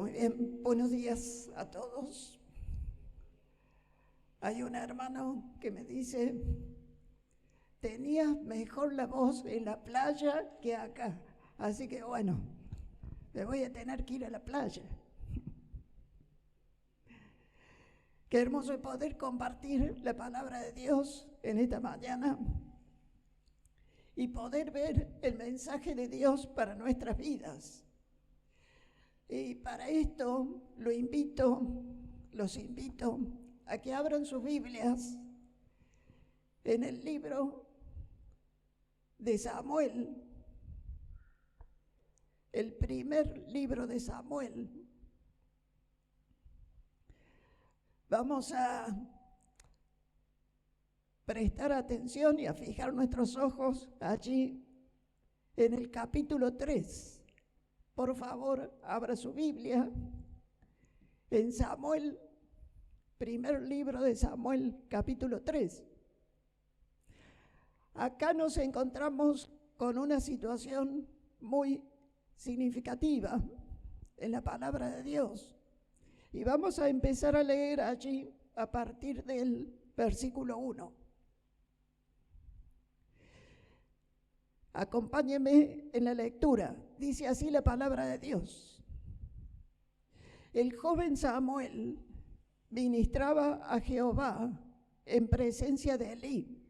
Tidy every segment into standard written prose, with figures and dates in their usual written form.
Muy bien, buenos días a todos. Hay un hermano que me dice, tenías mejor la voz en la playa que acá. Así que bueno, me voy a tener que ir a la playa. Qué hermoso es poder compartir la palabra de Dios en esta mañana y poder ver el mensaje de Dios para nuestras vidas. Y para esto los invito a que abran sus Biblias en el libro de Samuel, el primer libro de Samuel. Vamos a prestar atención y a fijar nuestros ojos allí en el capítulo 3. Por favor, abra su Biblia en Samuel, primer libro de Samuel, capítulo 3. Acá nos encontramos con una situación muy significativa en la palabra de Dios. Y vamos a empezar a leer allí a partir del versículo 1. Acompáñeme en la lectura. Dice así la palabra de Dios. El joven Samuel ministraba a Jehová en presencia de Elí,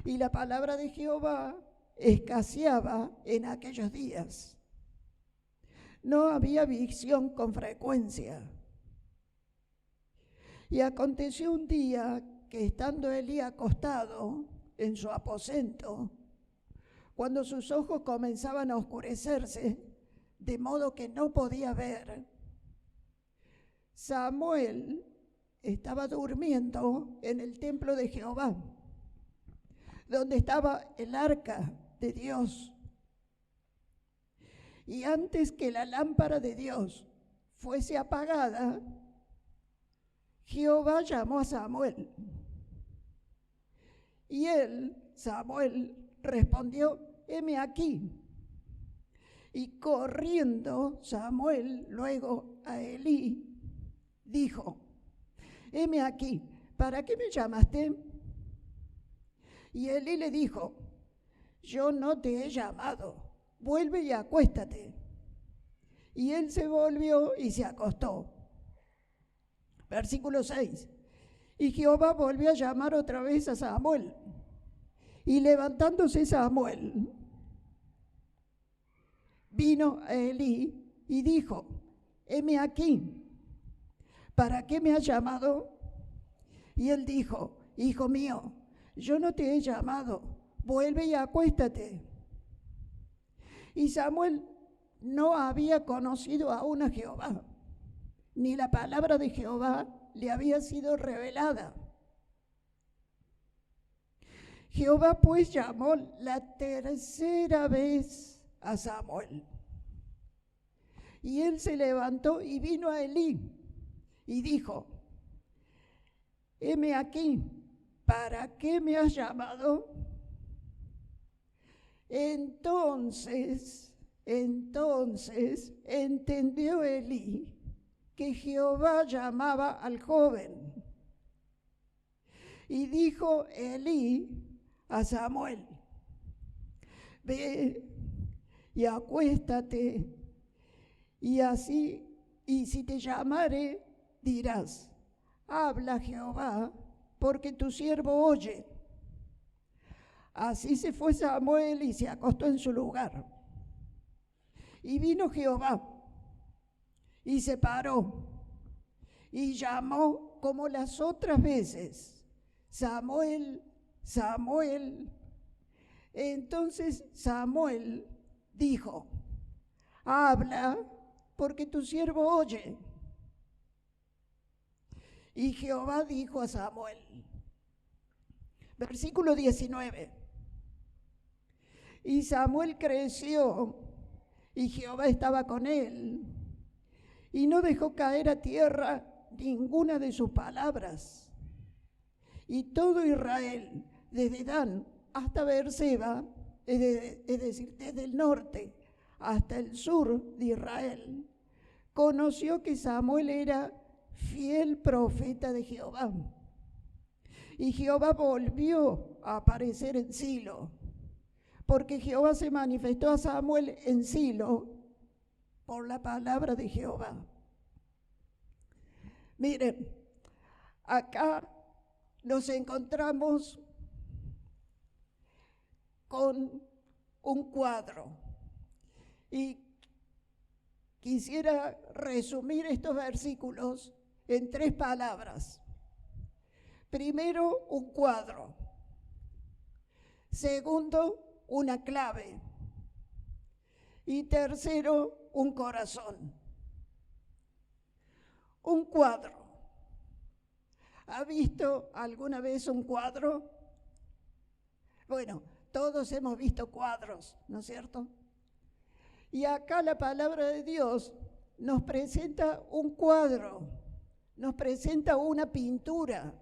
y la palabra de Jehová escaseaba en aquellos días. No había visión con frecuencia. Y aconteció un día que estando Elí acostado en su aposento, cuando sus ojos comenzaban a oscurecerse, de modo que no podía ver, Samuel estaba durmiendo en el templo de Jehová, donde estaba el arca de Dios. Y antes que la lámpara de Dios fuese apagada, Jehová llamó a Samuel. Y él, Samuel, respondió: heme aquí. Y corriendo Samuel luego a Elí, dijo: heme aquí, ¿para qué me llamaste? Y Elí le dijo: yo no te he llamado, vuelve y acuéstate. Y él se volvió y se acostó. Versículo 6. Y Jehová volvió a llamar otra vez a Samuel. Y levantándose Samuel, vino a Elí y dijo: heme aquí, ¿para qué me has llamado? Y él dijo: hijo mío, yo no te he llamado, vuelve y acuéstate. Y Samuel no había conocido aún a Jehová, ni la palabra de Jehová le había sido revelada. Jehová pues llamó la tercera vez a Samuel. Y él se levantó y vino a Elí y dijo: heme aquí, ¿para qué me has llamado? Entonces entendió Elí que Jehová llamaba al joven. Y dijo Elí a Samuel: ve y acuéstate, y si te llamare, dirás: habla Jehová, porque tu siervo oye. Así se fue Samuel y se acostó en su lugar. Y vino Jehová y se paró y llamó como las otras veces: Samuel, Samuel. Entonces Samuel dijo: habla, porque tu siervo oye. Y Jehová dijo a Samuel, versículo 19, y Samuel creció, y Jehová estaba con él, y no dejó caer a tierra ninguna de sus palabras. Y todo Israel, desde Dan hasta Beerseba, es decir, desde el norte hasta el sur de Israel, conoció que Samuel era fiel profeta de Jehová. Y Jehová volvió a aparecer en Silo, porque Jehová se manifestó a Samuel en Silo por la palabra de Jehová. Miren, acá nos encontramos con un cuadro y quisiera resumir estos versículos en 3 palabras. Primero, un cuadro. Segundo, una clave. Y tercero, un corazón. Un cuadro. ¿Ha visto alguna vez un cuadro? Bueno, todos hemos visto cuadros, ¿no es cierto? Y acá la palabra de Dios nos presenta un cuadro, nos presenta una pintura.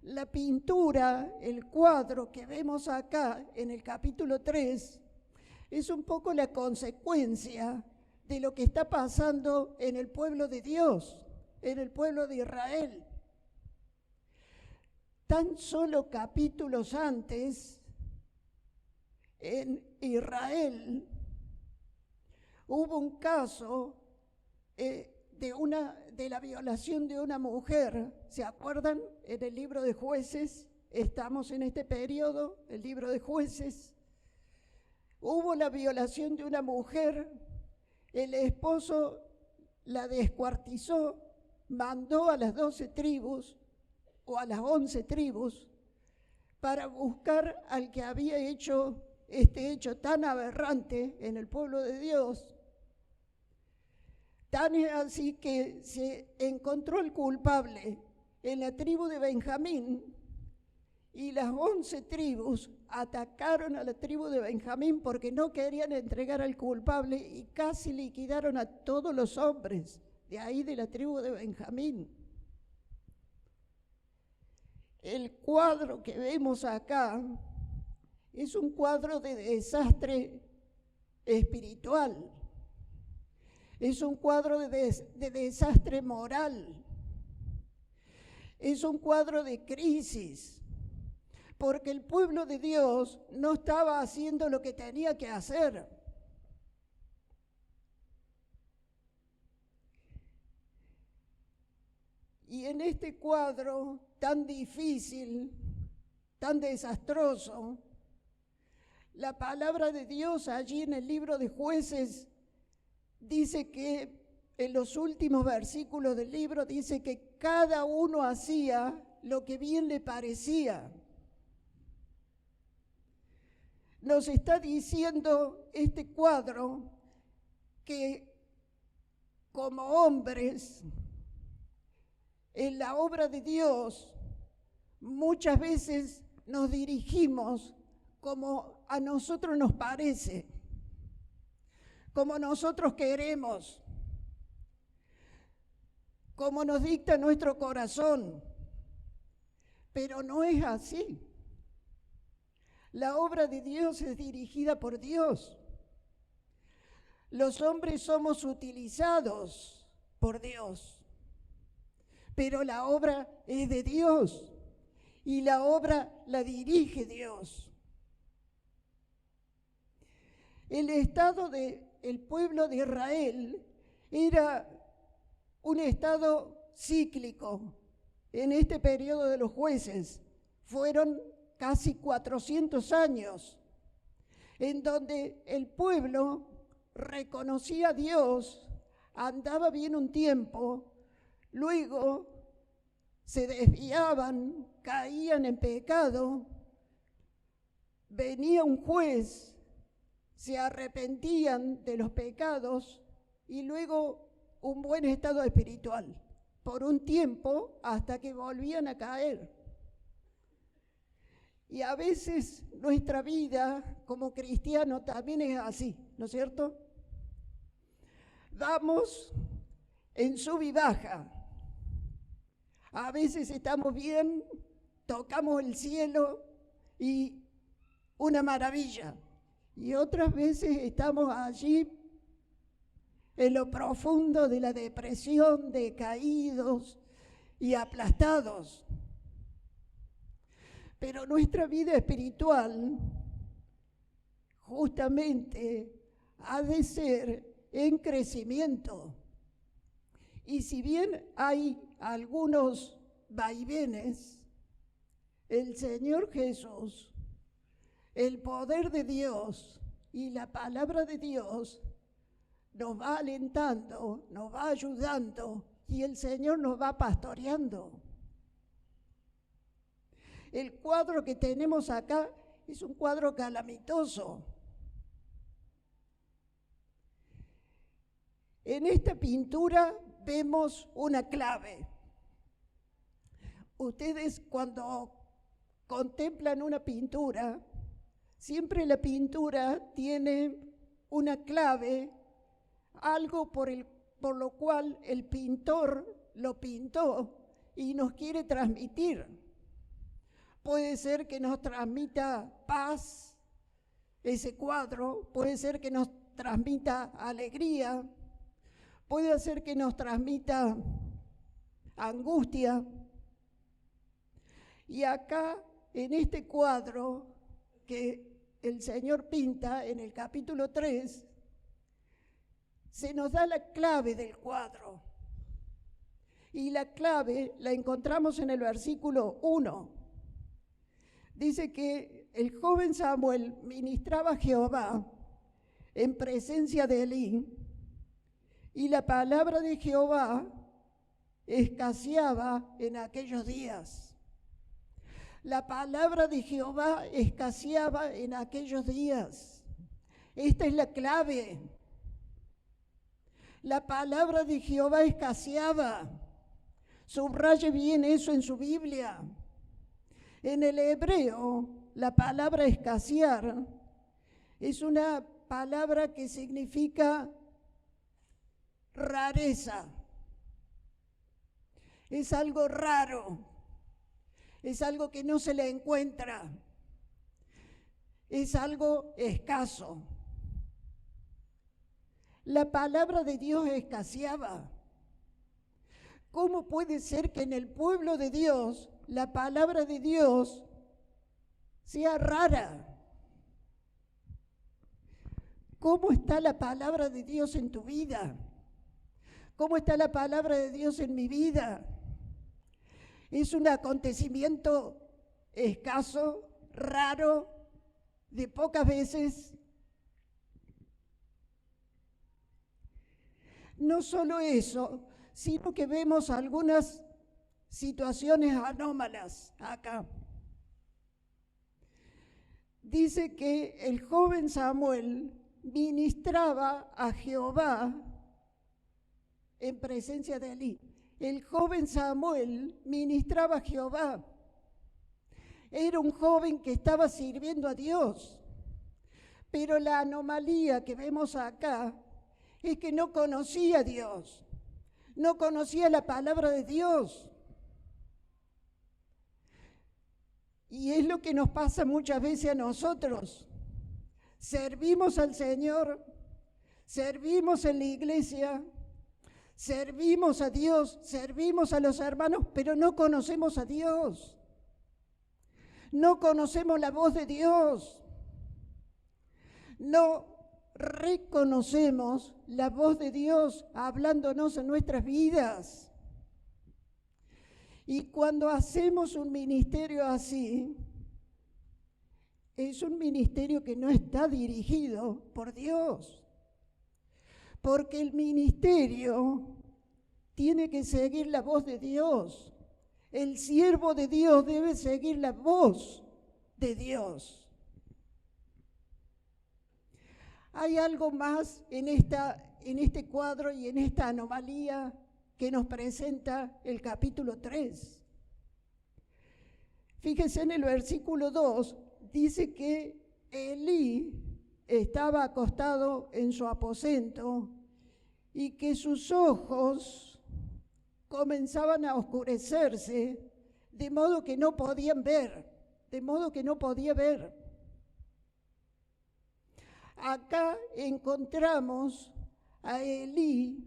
La pintura, el cuadro que vemos acá en el capítulo 3, es un poco la consecuencia de lo que está pasando en el pueblo de Dios, en el pueblo de Israel. Tan solo capítulos antes, en Israel, hubo un caso de la violación de una mujer. ¿Se acuerdan? En el libro de Jueces, estamos en este periodo, el libro de Jueces. Hubo la violación de una mujer, el esposo la descuartizó, mandó a las 12 tribus o a las 11 tribus para buscar al que había hecho este hecho tan aberrante en el pueblo de Dios. Tan es así que se encontró el culpable en la tribu de Benjamín y las 11 tribus atacaron a la tribu de Benjamín porque no querían entregar al culpable y casi liquidaron a todos los hombres de ahí de la tribu de Benjamín. El cuadro que vemos acá es un cuadro de desastre espiritual, es un cuadro de desastre moral, es un cuadro de crisis, porque el pueblo de Dios no estaba haciendo lo que tenía que hacer. Y en este cuadro tan difícil, tan desastroso, la palabra de Dios allí en el libro de Jueces dice que en los últimos versículos del libro dice que cada uno hacía lo que bien le parecía. Nos está diciendo este cuadro que como hombres en la obra de Dios muchas veces nos dirigimos como a nosotros nos parece, como nosotros queremos, como nos dicta nuestro corazón, pero no es así. La obra de Dios es dirigida por Dios. Los hombres somos utilizados por Dios, pero la obra es de Dios y la obra la dirige Dios. El estado del pueblo de Israel era un estado cíclico. En este periodo de los jueces fueron casi 400 años en donde el pueblo reconocía a Dios, andaba bien un tiempo, luego se desviaban, caían en pecado, venía un juez, se arrepentían de los pecados y luego un buen estado espiritual, por un tiempo hasta que volvían a caer. Y a veces nuestra vida como cristiano también es así, ¿no es cierto? Vamos en sub y baja. A veces estamos bien, tocamos el cielo y una maravilla. Y otras veces estamos allí en lo profundo de la depresión, decaídos y aplastados. Pero nuestra vida espiritual justamente ha de ser en crecimiento. Y si bien hay algunos vaivenes, el Señor Jesús, el poder de Dios y la palabra de Dios nos va alentando, nos va ayudando y el Señor nos va pastoreando. El cuadro que tenemos acá es un cuadro calamitoso. En esta pintura vemos una clave. Ustedes cuando contemplan una pintura, siempre la pintura tiene una clave, algo por lo cual el pintor lo pintó y nos quiere transmitir. Puede ser que nos transmita paz, ese cuadro, puede ser que nos transmita alegría, puede ser que nos transmita angustia. Y acá, en este cuadro que el Señor pinta en el capítulo 3, se nos da la clave del cuadro. Y la clave la encontramos en el versículo 1. Dice que el joven Samuel ministraba a Jehová en presencia de Elí, y la palabra de Jehová escaseaba en aquellos días. La palabra de Jehová escaseaba en aquellos días. Esta es la clave. La palabra de Jehová escaseaba. Subraye bien eso en su Biblia. En el hebreo, la palabra escasear es una palabra que significa rareza. Es algo raro, es algo que no se le encuentra, es algo escaso. La palabra de Dios escaseaba. ¿Cómo puede ser que en el pueblo de Dios la palabra de Dios sea rara? ¿Cómo está la palabra de Dios en tu vida? ¿Cómo está la palabra de Dios en mi vida? Es un acontecimiento escaso, raro, de pocas veces. No solo eso, sino que vemos algunas situaciones anómalas acá. Dice que el joven Samuel ministraba a Jehová en presencia de Elí. El joven Samuel ministraba a Jehová. Era un joven que estaba sirviendo a Dios. Pero la anomalía que vemos acá es que no conocía a Dios. No conocía la palabra de Dios. Y es lo que nos pasa muchas veces a nosotros. Servimos al Señor, servimos en la iglesia, servimos a Dios, servimos a los hermanos, pero no conocemos a Dios. No conocemos la voz de Dios. No reconocemos la voz de Dios hablándonos en nuestras vidas. Y cuando hacemos un ministerio así, es un ministerio que no está dirigido por Dios. Porque el ministerio tiene que seguir la voz de Dios. El siervo de Dios debe seguir la voz de Dios. Hay algo más en este cuadro y en esta anomalía que nos presenta el capítulo 3. Fíjense en el versículo 2, dice que Elí estaba acostado en su aposento y que sus ojos comenzaban a oscurecerse, de modo que no podía ver. Acá encontramos a Elí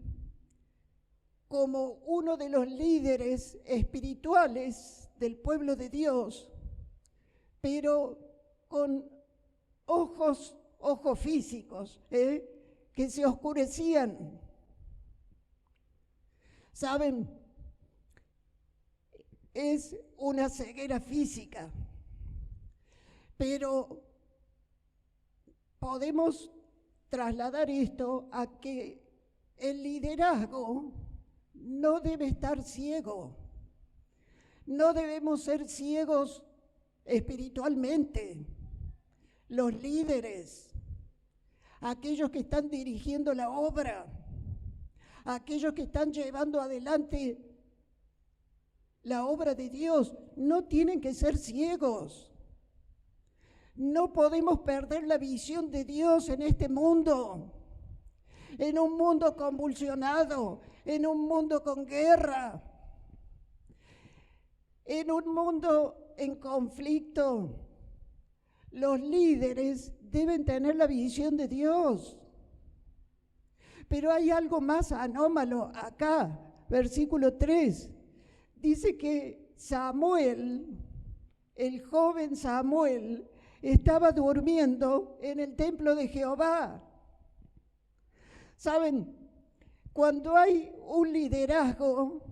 como uno de los líderes espirituales del pueblo de Dios, pero con ojos físicos, que se oscurecían. ¿Saben? Es una ceguera física, pero podemos trasladar esto a que el liderazgo no debe estar ciego. No debemos ser ciegos espiritualmente. Los líderes, aquellos que están dirigiendo la obra, aquellos que están llevando adelante la obra de Dios, no tienen que ser ciegos. No podemos perder la visión de Dios en este mundo, en un mundo convulsionado, en un mundo con guerra, en un mundo en conflicto. Los líderes deben tener la visión de Dios. Pero hay algo más anómalo acá, versículo 3. Dice que Samuel, el joven Samuel, estaba durmiendo en el templo de Jehová. ¿Saben? Cuando hay un liderazgo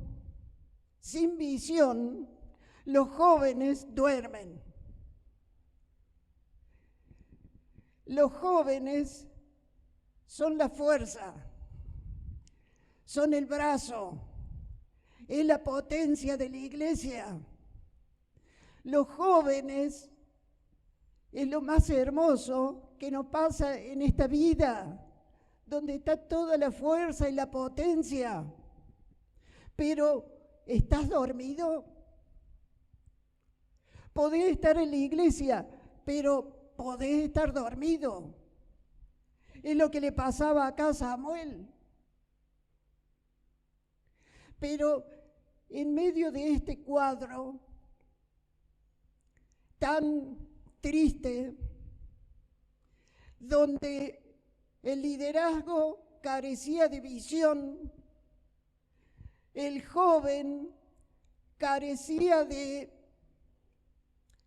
sin visión, los jóvenes duermen. Los jóvenes son la fuerza, son el brazo, es la potencia de la iglesia. Los jóvenes es lo más hermoso que nos pasa en esta vida, donde está toda la fuerza y la potencia. Pero, ¿estás dormido? Podés estar en la iglesia, pero podés estar dormido. Es lo que le pasaba acá a Samuel. Pero en medio de este cuadro tan triste, donde el liderazgo carecía de visión, el joven carecía de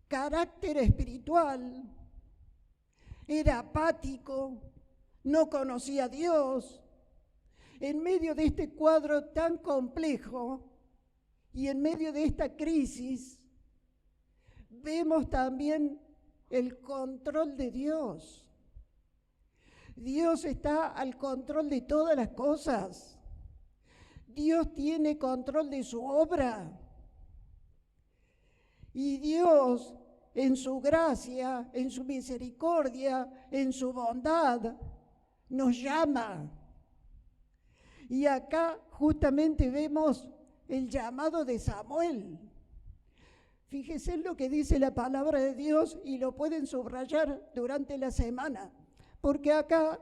carácter espiritual, era apático, no conocía a Dios. En medio de este cuadro tan complejo y en medio de esta crisis, vemos también el control de Dios. Dios está al control de todas las cosas. Dios tiene control de su obra. Y Dios, en su gracia, en su misericordia, en su bondad, nos llama. Y acá justamente vemos el llamado de Samuel. Fíjese lo que dice la palabra de Dios y lo pueden subrayar durante la semana, porque acá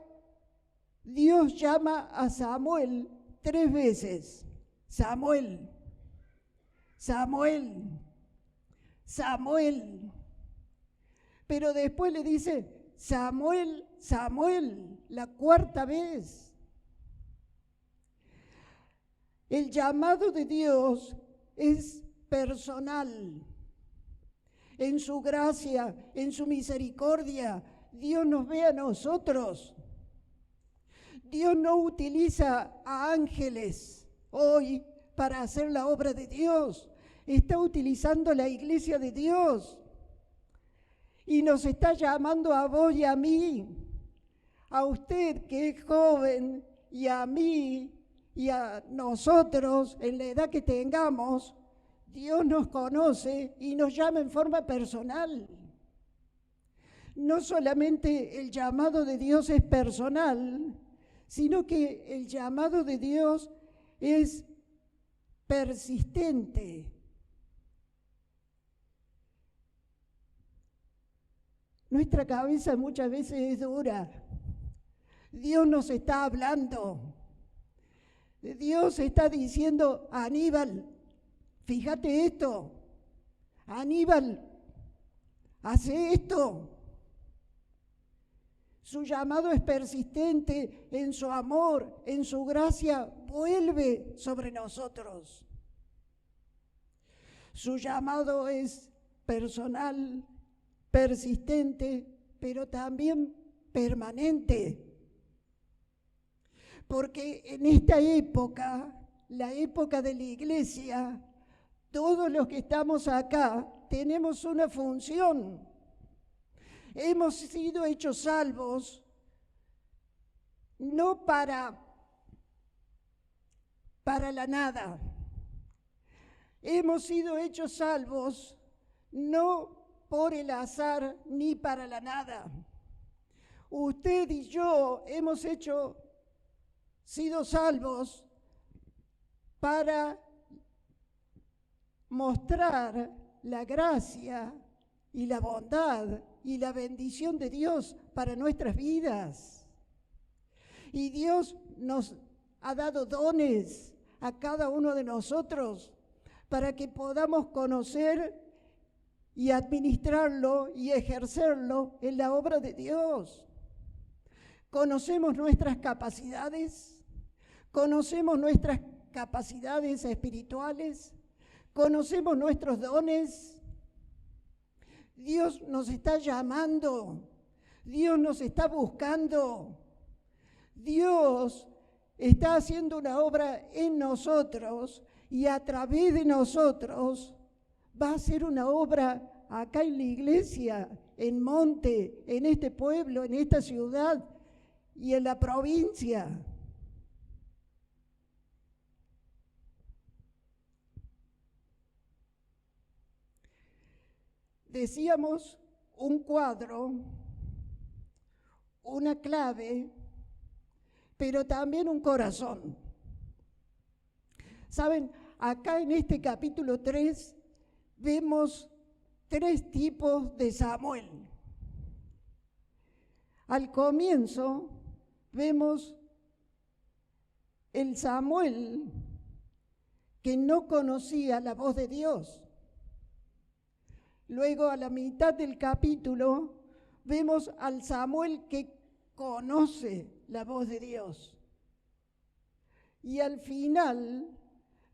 Dios llama a Samuel 3 veces. Samuel, Samuel, Samuel. Pero después le dice, Samuel, Samuel, la 4ª vez. El llamado de Dios es personal. En su gracia, en su misericordia, Dios nos ve a nosotros. Dios no utiliza a ángeles hoy para hacer la obra de Dios. Está utilizando la iglesia de Dios. Y nos está llamando a vos y a mí, a usted que es joven, y a mí, y a nosotros, en la edad que tengamos. Dios nos conoce y nos llama en forma personal. No solamente el llamado de Dios es personal, sino que el llamado de Dios es persistente. Nuestra cabeza muchas veces es dura. Dios nos está hablando. Dios está diciendo, Aníbal, fíjate esto. Aníbal, hace esto. Su llamado es persistente en su amor, en su gracia, vuelve sobre nosotros. Su llamado es personal, persistente, pero también permanente. Porque en esta época, la época de la iglesia, todos los que estamos acá tenemos una función. Hemos sido hechos salvos no para la nada. Hemos sido hechos salvos no por el azar ni para la nada. Usted y yo hemos sido salvos para mostrar la gracia y la bondad y la bendición de Dios para nuestras vidas. Y Dios nos ha dado dones a cada uno de nosotros para que podamos conocer y administrarlo y ejercerlo en la obra de Dios. Conocemos nuestras capacidades, espirituales, conocemos nuestros dones. Dios nos está llamando, Dios nos está buscando, Dios está haciendo una obra en nosotros y a través de nosotros va a hacer una obra acá en la iglesia, en Monte, en este pueblo, en esta ciudad y en la provincia. Decíamos un cuadro, una clave, pero también un corazón. Saben, acá en este capítulo 3 vemos 3 tipos de Samuel. Al comienzo vemos el Samuel que no conocía la voz de Dios. Luego, a la mitad del capítulo, vemos al Samuel que conoce la voz de Dios. Y al final,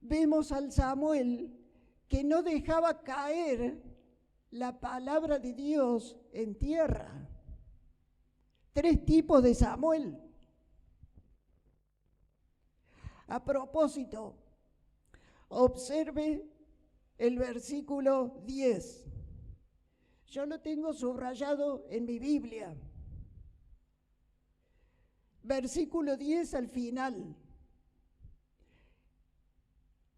vemos al Samuel que no dejaba caer la palabra de Dios en tierra. 3 tipos de Samuel. A propósito, observe el versículo 10. Yo lo tengo subrayado en mi Biblia. Versículo 10 al final.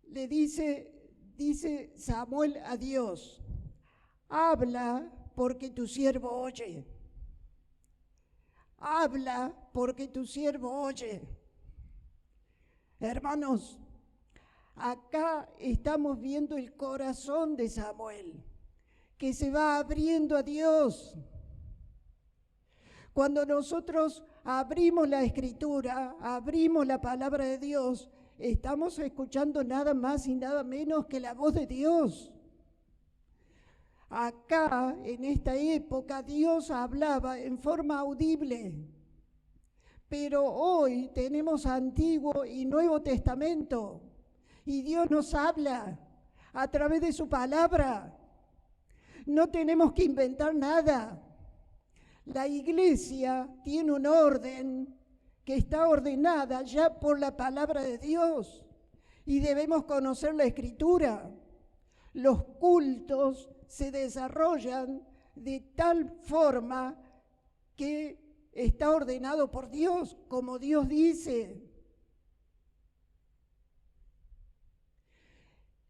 Le dice Samuel a Dios: habla porque tu siervo oye. Habla porque tu siervo oye. Hermanos, acá estamos viendo el corazón de Samuel, que se va abriendo a Dios. Cuando nosotros abrimos la Escritura, abrimos la palabra de Dios, estamos escuchando nada más y nada menos que la voz de Dios. Acá, en esta época, Dios hablaba en forma audible, pero hoy tenemos Antiguo y Nuevo Testamento, y Dios nos habla a través de su palabra. No tenemos que inventar nada. La iglesia tiene un orden que está ordenada ya por la palabra de Dios y debemos conocer la Escritura. Los cultos se desarrollan de tal forma que está ordenado por Dios, como Dios dice.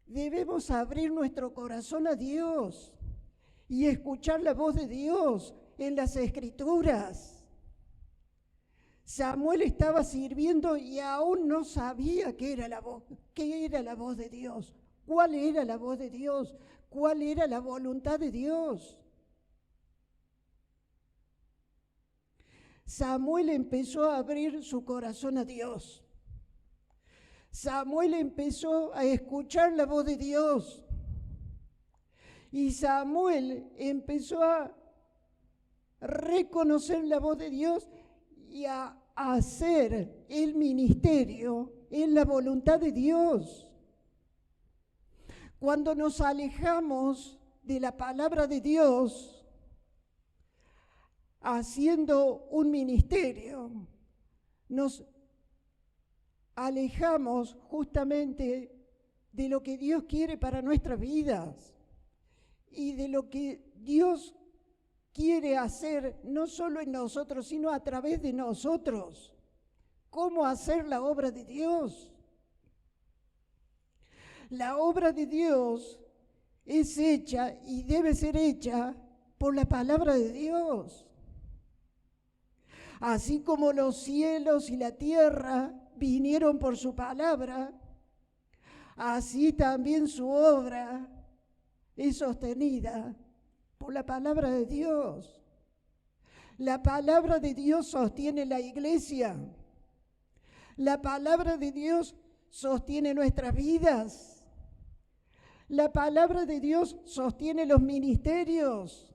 Debemos abrir nuestro corazón a Dios y escuchar la voz de Dios en las Escrituras. Samuel estaba sirviendo y aún no sabía qué era la voz de Dios, cuál era la voz de Dios, cuál era la voluntad de Dios. Samuel empezó a abrir su corazón a Dios. Samuel empezó a escuchar la voz de Dios. Y Samuel empezó a reconocer la voz de Dios y a hacer el ministerio en la voluntad de Dios. Cuando nos alejamos de la palabra de Dios, haciendo un ministerio, nos alejamos justamente de lo que Dios quiere para nuestras vidas y de lo que Dios quiere hacer no solo en nosotros, sino a través de nosotros. ¿Cómo hacer la obra de Dios? La obra de Dios es hecha y debe ser hecha por la palabra de Dios. Así como los cielos y la tierra vinieron por su palabra, así también su obra es sostenida por la palabra de Dios. La palabra de Dios sostiene la iglesia. La palabra de Dios sostiene nuestras vidas. La palabra de Dios sostiene los ministerios.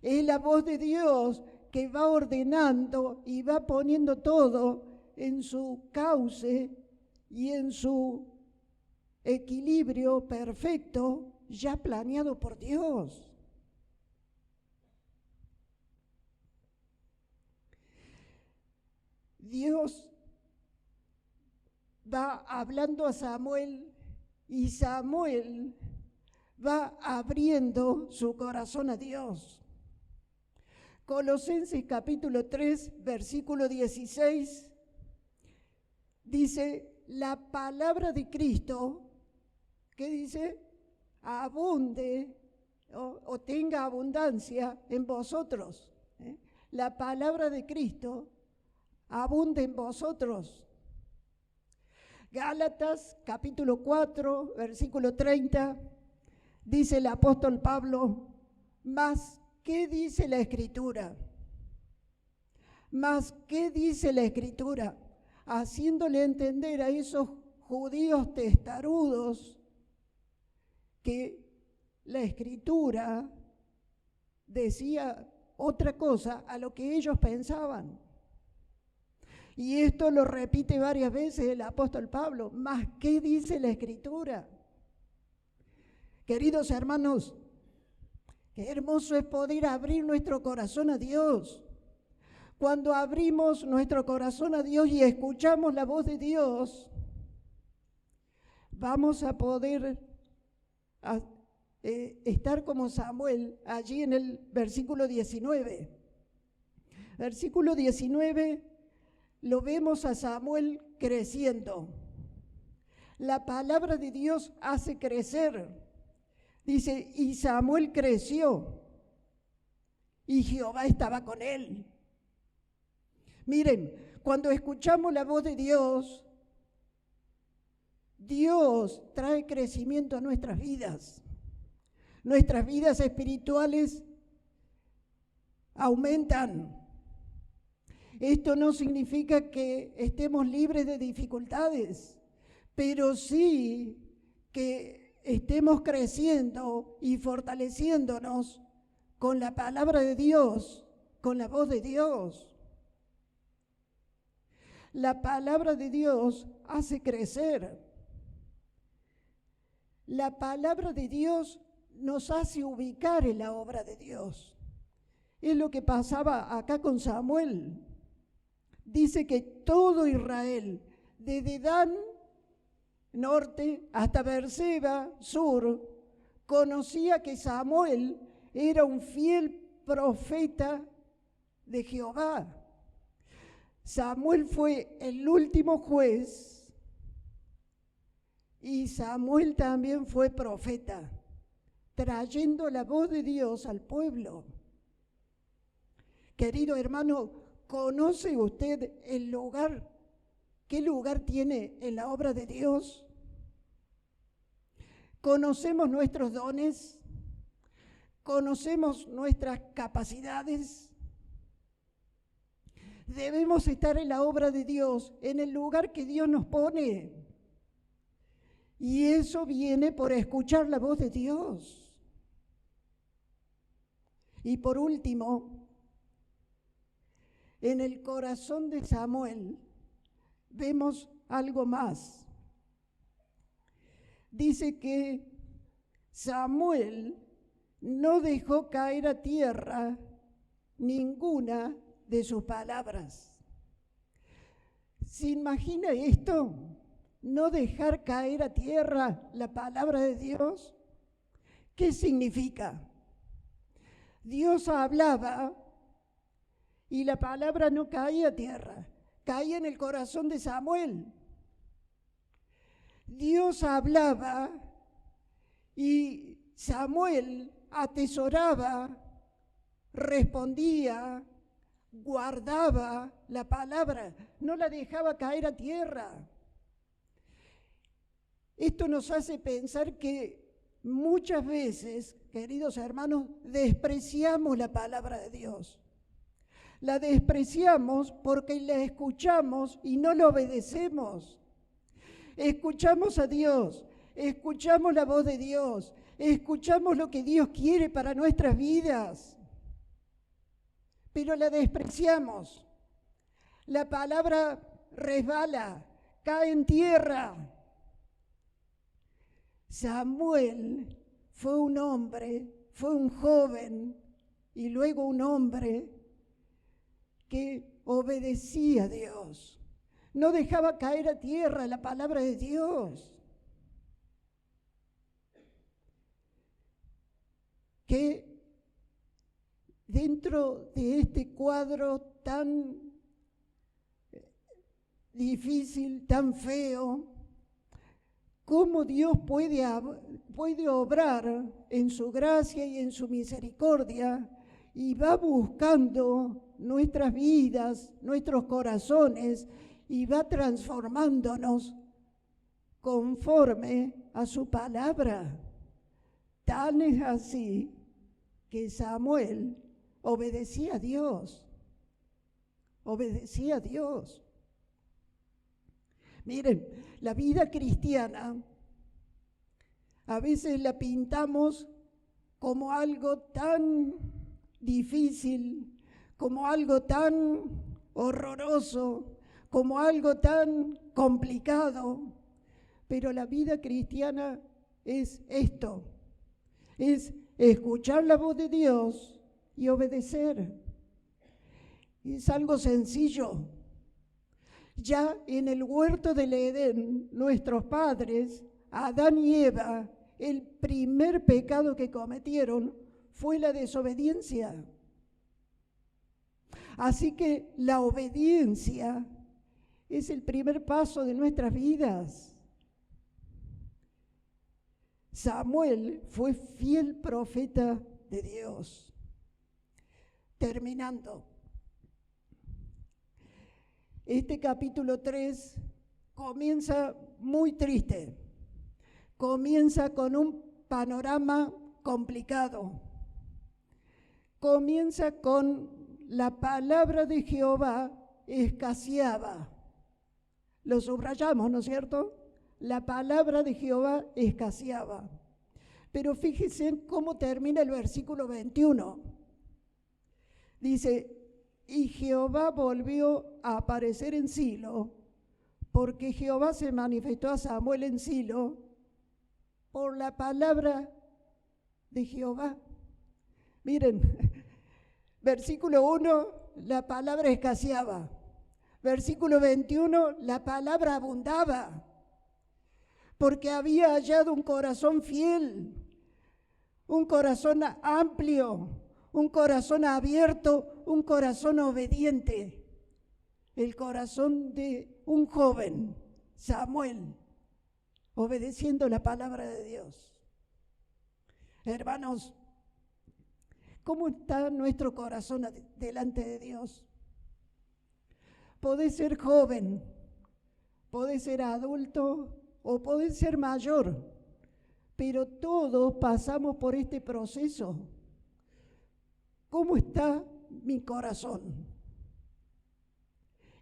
Es la voz de Dios que va ordenando y va poniendo todo en su cauce y en su equilibrio perfecto, ya planeado por Dios. Dios va hablando a Samuel y Samuel va abriendo su corazón a Dios. Colosenses capítulo 3, versículo 16, dice, la palabra de Cristo, ¿qué dice? Abunde o tenga abundancia en vosotros. La palabra de Cristo abunde en vosotros. Gálatas capítulo 4, versículo 30, dice el apóstol Pablo, mas ¿qué dice la Escritura? Mas ¿qué dice la Escritura? Haciéndole entender a esos judíos testarudos que la Escritura decía otra cosa a lo que ellos pensaban. Y esto lo repite varias veces el apóstol Pablo. ¿Mas qué dice la Escritura? Queridos hermanos, qué hermoso es poder abrir nuestro corazón a Dios. Cuando abrimos nuestro corazón a Dios y escuchamos la voz de Dios, vamos a poder estar como Samuel allí en el versículo 19. Versículo 19 lo vemos a Samuel creciendo. La palabra de Dios hace crecer. Dice, y Samuel creció y Jehová estaba con él. Miren, cuando escuchamos la voz de Dios, Dios trae crecimiento a nuestras vidas. Nuestras vidas espirituales aumentan. Esto no significa que estemos libres de dificultades, pero sí que estemos creciendo y fortaleciéndonos con la palabra de Dios, con la voz de Dios. La palabra de Dios hace crecer. La palabra de Dios nos hace ubicar en la obra de Dios. Es lo que pasaba acá con Samuel. Dice que todo Israel, desde Dan, norte, hasta Beerseba, sur, conocía que Samuel era un fiel profeta de Jehová. Samuel fue el último juez y Samuel también fue profeta, trayendo la voz de Dios al pueblo. Querido hermano, ¿conoce usted el lugar? ¿Qué lugar tiene en la obra de Dios? ¿Conocemos nuestros dones? ¿Conocemos nuestras capacidades? Debemos estar en la obra de Dios, en el lugar que Dios nos pone. Y eso viene por escuchar la voz de Dios. Y por último, en el corazón de Samuel vemos algo más. Dice que Samuel no dejó caer a tierra ninguna de sus palabras. ¿Se imagina esto? No dejar caer a tierra la palabra de Dios. ¿Qué significa? Dios hablaba y la palabra no caía a tierra, caía en el corazón de Samuel. Dios hablaba y Samuel atesoraba, respondía, guardaba la palabra, no la dejaba caer a tierra. Esto nos hace pensar que muchas veces, queridos hermanos, despreciamos la palabra de Dios. La despreciamos porque la escuchamos y no la obedecemos. Escuchamos a Dios, escuchamos la voz de Dios, escuchamos lo que Dios quiere para nuestras vidas, pero la despreciamos. La palabra resbala, cae en tierra. Samuel fue un hombre, fue un joven y luego un hombre que obedecía a Dios. No dejaba caer a tierra la palabra de Dios. Que dentro de este cuadro tan difícil, tan feo, cómo Dios puede obrar en su gracia y en su misericordia y va buscando nuestras vidas, nuestros corazones y va transformándonos conforme a su palabra. Tan es así que Samuel obedecía a Dios. Obedecía a Dios. Miren, la vida cristiana a veces la pintamos como algo tan difícil, como algo tan horroroso, como algo tan complicado, pero la vida cristiana es esto, es escuchar la voz de Dios y obedecer. Es algo sencillo. Ya en el huerto del Edén, nuestros padres, Adán y Eva, el primer pecado que cometieron fue la desobediencia. Así que la obediencia es el primer paso de nuestras vidas. Samuel fue fiel profeta de Dios. Terminando, este capítulo 3 comienza muy triste. Comienza con un panorama complicado. Comienza con la palabra de Jehová escaseaba. Lo subrayamos, ¿no es cierto? La palabra de Jehová escaseaba. Pero fíjense cómo termina el versículo 21. Dice, y Jehová volvió a aparecer en Silo, porque Jehová se manifestó a Samuel en Silo por la palabra de Jehová. Miren, versículo 1, la palabra escaseaba. Versículo 21, la palabra abundaba, porque había hallado un corazón fiel, un corazón amplio, un corazón abierto, un corazón obediente. El corazón de un joven, Samuel, obedeciendo la palabra de Dios. Hermanos, ¿cómo está nuestro corazón delante de Dios? Podés ser joven, podés ser adulto o podés ser mayor, pero todos pasamos por este proceso. ¿Cómo está mi corazón?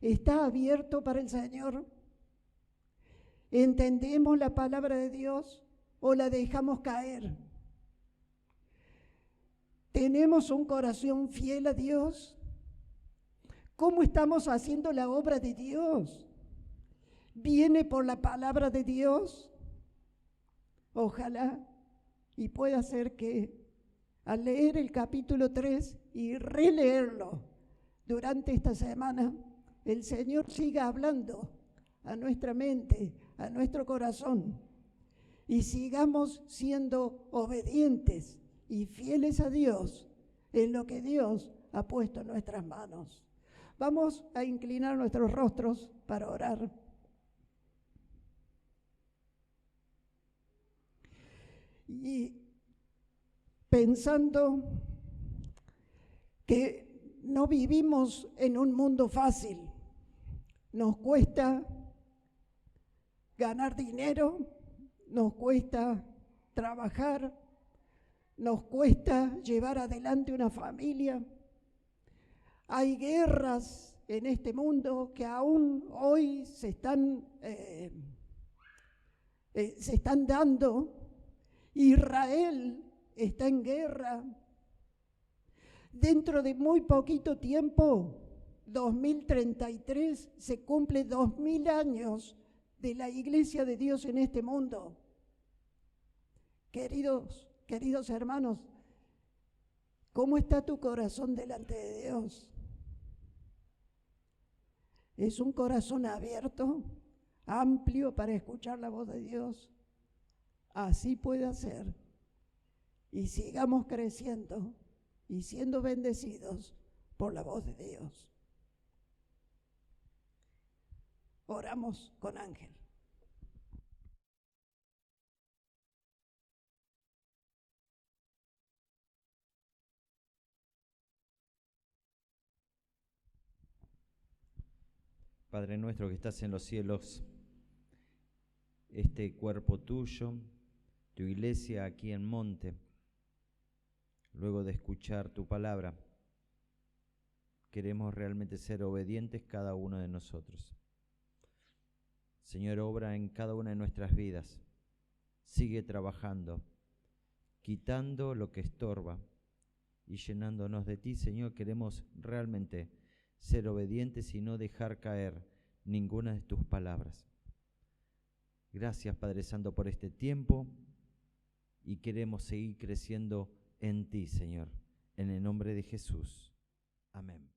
¿Está abierto para el Señor? ¿Entendemos la palabra de Dios o la dejamos caer? ¿Tenemos un corazón fiel a Dios? ¿Cómo estamos haciendo la obra de Dios? ¿Viene por la palabra de Dios? Ojalá y pueda ser que al leer el capítulo 3 y releerlo durante esta semana, el Señor siga hablando a nuestra mente, a nuestro corazón, y sigamos siendo obedientes y fieles a Dios en lo que Dios ha puesto en nuestras manos. Vamos a inclinar nuestros rostros para orar. Y pensando que no vivimos en un mundo fácil, nos cuesta ganar dinero, nos cuesta trabajar, nos cuesta llevar adelante una familia. Hay guerras en este mundo que aún hoy se están dando. Israel está en guerra. Dentro de muy poquito tiempo, 2033, se cumple 2000 años de la Iglesia de Dios en este mundo. Queridos hermanos, ¿cómo está tu corazón delante de Dios? ¿Es un corazón abierto, amplio para escuchar la voz de Dios? Así puede ser. Y sigamos creciendo y siendo bendecidos por la voz de Dios. Oramos con Ángel. Padre nuestro que estás en los cielos, este cuerpo tuyo, tu iglesia aquí en Monte, luego de escuchar tu palabra, queremos realmente ser obedientes cada uno de nosotros. Señor, obra en cada una de nuestras vidas, sigue trabajando, quitando lo que estorba y llenándonos de ti. Señor, queremos realmente ser obedientes y no dejar caer ninguna de tus palabras. Gracias, Padre Santo, por este tiempo y queremos seguir creciendo en ti, Señor, en el nombre de Jesús. Amén.